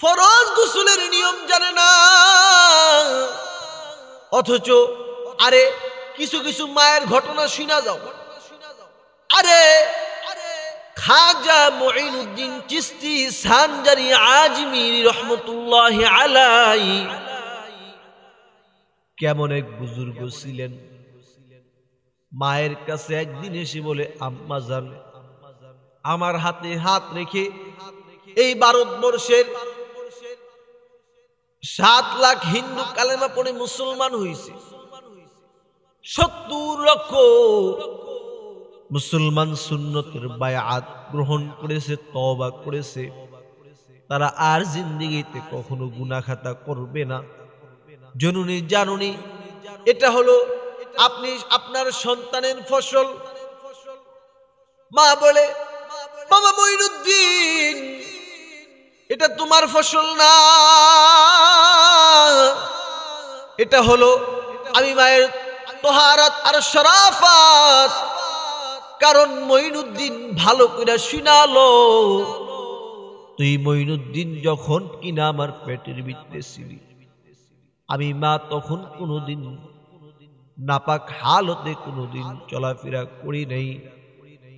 ফরজ গোসলের নিয়ম জানে না, অথচ আরে কিছু কিছু মায়ের ঘটনা শোনা যাও। আরে খাজা মুঈনুদ্দিন চিশতি সানজারি আজমিরি রহমতুল্লাহি আলাইহি কেমন এক বুজুর্গ ছিলেন। মায়ের কাছে একদিন এসে বলে, আম্মা জান, আমার হাতে হাত রেখে এই ভারতবর্ষের 7 লাখ হিন্দু কালেমা পড়ে মুসলমান হয়েছে, 70 লক্ষ মুসলমান সুন্নতের বায়াত গ্রহণ করেছে, তওবা করেছে, তারা আর জিন্দেগিতে কখনো গুনাহ খাতা করবে না। জননী জাননী, এটা হলো আপনি আপনার সন্তানের ফসল। মা বলে, বাবা মুঈনুদ্দিন, এটা তোমার ফসল না, এটা হলো আমি মায়ের তোহারাত আর শরাফাত। কারণ মুঈনুদ্দিন ভালো করে শুনালো, তুই মুঈনুদ্দিন যখন কিনা আমার পেটের ভিতরে ছিলি, আমি মা তখন কোনোদিন নাপাক হালতে কোনোদিন চলাফেরা করি নাই,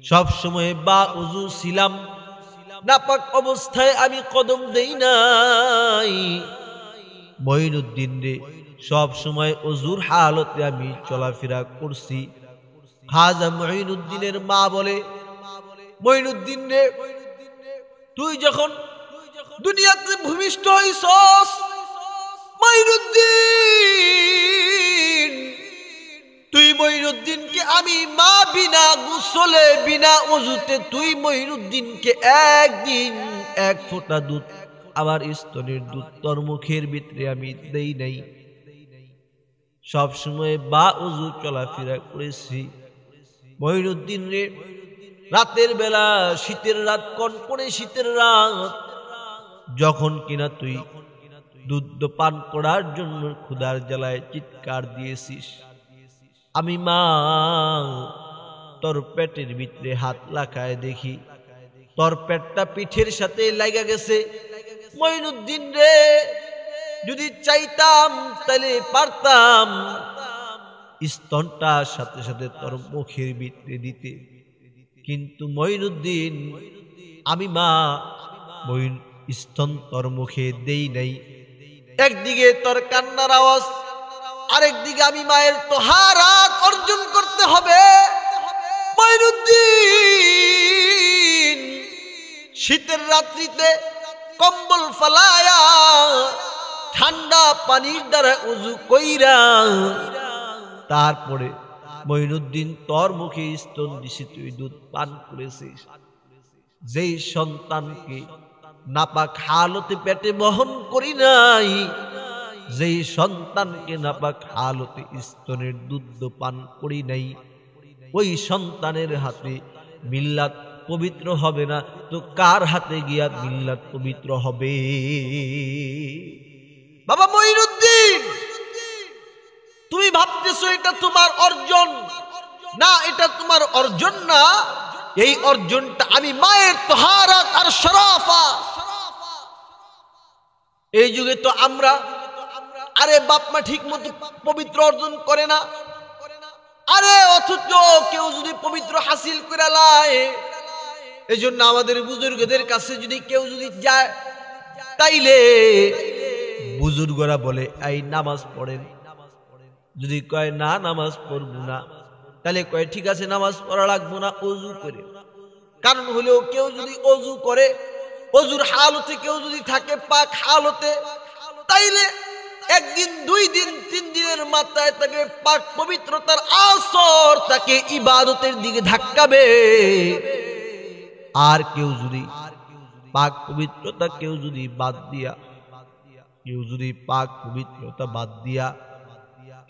সব সময় বা উযু ছিলাম, নাপাক অবস্থায় আমি কদম দেই নাই। মুঈনুদ্দিন রে সব সময় উযুর হালতে আমি চলাফেরা করছি। খাজা মুঈনুদ্দিনের মা বলে, মুঈনুদ্দিন রে, তুই যখন দুনিয়াতে ভূমিষ্ঠ হইছস, মুঈনুদ্দিন, তুই মুঈনুদ্দিনকে আমি মা বিনা গোসলে বিনা ওযুতে তুই মুঈনুদ্দিনকে একদিন 1 ফোঁটা দুধ, আমার স্তনের দুধ তোর মুখের ভিতরে আমি দেই নাই। সব সময় বা ওযু চলাফেরা করেছি। মুঈনুদ্দিন রে, রাতের বেলা, শীতের রাত, কনকনে শীতের রাত, যখন কিনা তুই দুধ পান করার জন্য ক্ষুধার জ্বালায় চিৎকার দিয়েছিস, আমি মা তোর পেটের ভিতরে হাত লাগায় দেখি তোর পেটটা পিঠের সাথে লাগা গেছে। মুঈনুদ্দিন রে, যদি চাইতাম তাহলে পারতাম স্তনটা সাথে সাথে তোর মুখের ভিতরে দিতে, কিন্তু মুঈনুদ্দিন, আমি মা স্তন তোর মুখে দেই নাই। একদিকে তোর কান্নার আওয়াজ, আরেকদিকে আমি মায়ের তোহারাত অর্জন করতে হবে। মুঈনুদ্দিন শীতের রাত্রিতে কম্বল ফালায়া ঠান্ডা পানির দ্বারা উযু কইরা তারপরে মুঈনুদ্দিন তোর মুখে স্তন দিছি, তুই দুধ পান করেছিস। যেই সন্তানকে নাপাক হালতে পেটে বহন করি নাই, যেই সন্তানকে নাপাক হালতে স্তনের দুধ পান করি নাই, ওই সন্তানের হাতে মিল্লাত পবিত্র হবে না তো কার হাতে গিয়া মিল্লাত পবিত্র হবে? বাবা মুঈনুদ্দিন, তুমি ভাবতেছো এটা তোমার অর্জন না, এটা তোমার অর্জন না। এই অর্জনটা আমি মায়ের তোহারাত আর শরাফা। এই যুগে তো আমরা, আরে বাপ মা ঠিক মতো পবিত্র অর্জন করে না, আরে অথচ কেউ যদি পবিত্র হাসিল করে লায়, এই জন্য আমাদের বুজুর্গদের কাছে যদি কেউ যদি যায়, তাইলে বুজুর্গরা বলে, এই নামাজ পড়েন। যদি কয় না নামাজ পড়বো না, তাহলে কয় ঠিক আছে নামাজ পড়া লাগবো না, ওযু করে। কারণ হলেও কেউ যদি ওযু করে, ওযুর হালতে কেউ যদি থাকে পাক হালতে, তাইলে একদিন, 2 দিন, 3 দিনের মাথায় তাকে পাক পবিত্রতার আসর তাকে ইবাদতের দিকে ধাক্কাবে। আর কেউ যদি পাক পবিত্রতা কেউ যদি বাদ দিয়া, কেউ যদি পাক পবিত্রতা বাদ দিয়া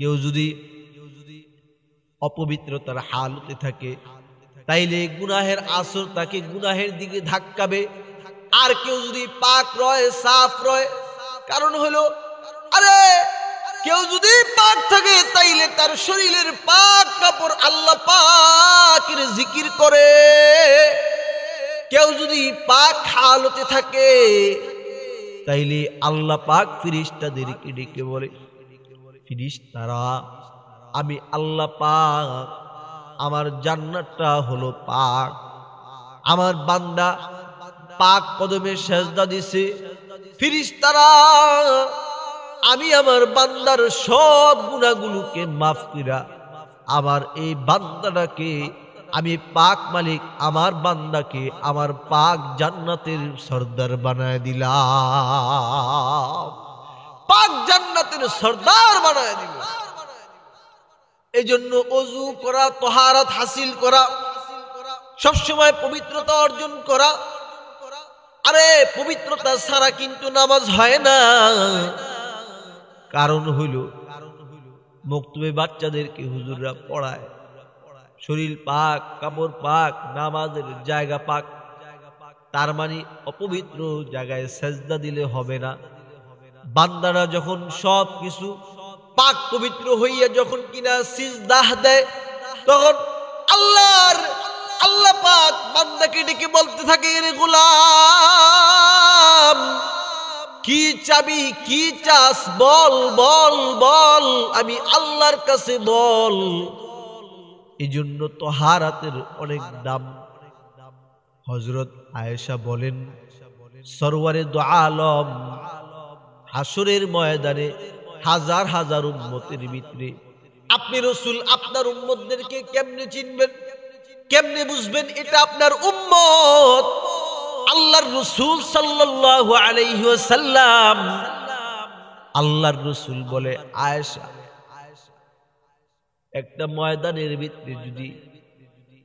কেউ যদি অপবিত্রতার হালতে থাকে, তাইলে গুনাহের আসর তাকে গুনাহের দিকে ধাক্কাবে। আর কেউ যদি পাক রয়, সাফ রয়, কারণ হলো, আরে কেউ যদি পাক থাকে তাইলে তার শরীরের পাক কাপড় আল্লাহ পাকের জিকির করে। কেউ যদি পাক হালতে থাকে, তাইলে আল্লাহ পাক ফেরেশতাদেরকে ডেকে বলে, ফেরেশতারা, আমি আল্লাহ পাক, আমার জান্নাতটা হলো পাক, আমার বান্দা পাক কদমে সেজদা দিছে। ফেরেশতারা, আমি আমার বান্দার সব গুনাহগুলোকে মাফ কইরা আমার এই বান্দাটাকে, আমি পাক মালিক আমার বান্দাকে আমার পাক জান্নাতের সর্দার বানায় দিলাম, পাক জান্নাতের সর্দার বানায় দিল। এজন্য ওযু করা, তাহারাত হাসিল করা, সবসময় পবিত্রতা অর্জন করা। আরে পবিত্রতা ছাড়া কিন্তু নামাজ হয় না। কারণ হইল মক্তবে বাচ্চাদেরকে হুজুররা পড়ায়, শরীর পাক, কাপড় পাক, নামাজের জায়গা পাক। তার মানে অপবিত্র জায়গায় সেজদা দিলে হবে না। বান্দারা যখন সব কিছু পাক পবিত্র হইয়া যখন কিনা সিজদা দেয়, তখন আল্লাহ পাক বান্দাকে ডেকে বলতে থাকে, রে গোলাম, কি চাবি, কি চাস, বল বল বল, আমি আল্লাহর কাছে বল। এই জন্য তাহারাতের অনেক দাম। হযরত আয়েশা বলেন, সরওয়ারে দু আলম হাসরের ময়দানে হাজার হাজার উম্মতের ভিতরে আপনি রাসূল আপনার উম্মতদেরকে কেমনে চিনবেন, কেমনে বুঝবেন এটা আপনার উম্মত? আল্লাহর রাসূল সাল্লাল্লাহু আলাইহি ওয়াসাল্লাম, আল্লাহর রাসূল বলে, আয়েশা, একটা ময়দানের ভিতরে যদি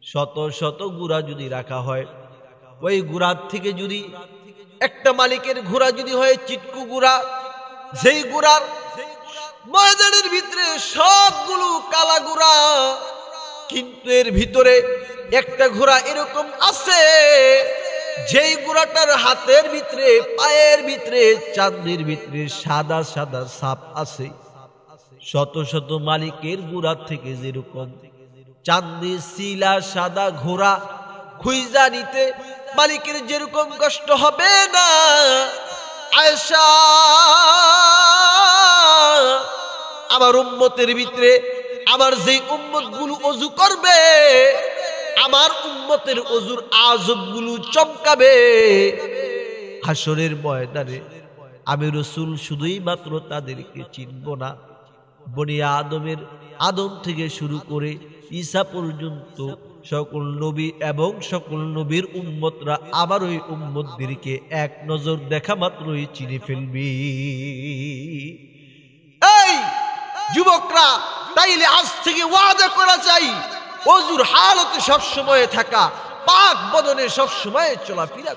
শত শত ঘোড়া যদি রাখা হয়, ওই ঘোড়ার থেকে যদি একটা মালিকের ঘোড়া যদি হয় চিটকু ঘোড়া, যেই ঘোড়ার ময়দানের ভিতরে সবগুলো কালা ঘোড়া, কিন্তু এর ভিতরে একটা ঘোড়া এরকম আছে যেই ঘোড়াটার হাতের ভিতরে, পায়ের ভিতরে, চাঁদের ভিতরে সাদা সাদা ছাপ আছে। শত শত মালিকের ঘোড়া থেকে যেরকম চাঁদি শিলা সাদা ঘোড়া খুঁজা নিতে মালিকের যেরকম কষ্ট হবে না, আয়েশা, আমার উম্মতের ভিতরে আমার যে উম্মত গুলো ওযু করবে, আমার উম্মতের ওযুর আজব গুলো চমকাবে। হাসরের ময়দানে আমি রাসূল শুধুই মাত্র তাদেরকে চিনব না, বনি আদম থেকে শুরু করে ঈসা পর্যন্ত সকল নবী এবং সকল নবীর উম্মতরা আমার ওই উম্মতদেরকে এক নজর দেখা মাত্রই চিনে ফেলবি। এই যুবকরা, তাইলে আজ থেকে ওয়াদা করা চাই, ওযুর হালতে সব সময় থাকা, পাক বদনে সব সময় চলাফেরা।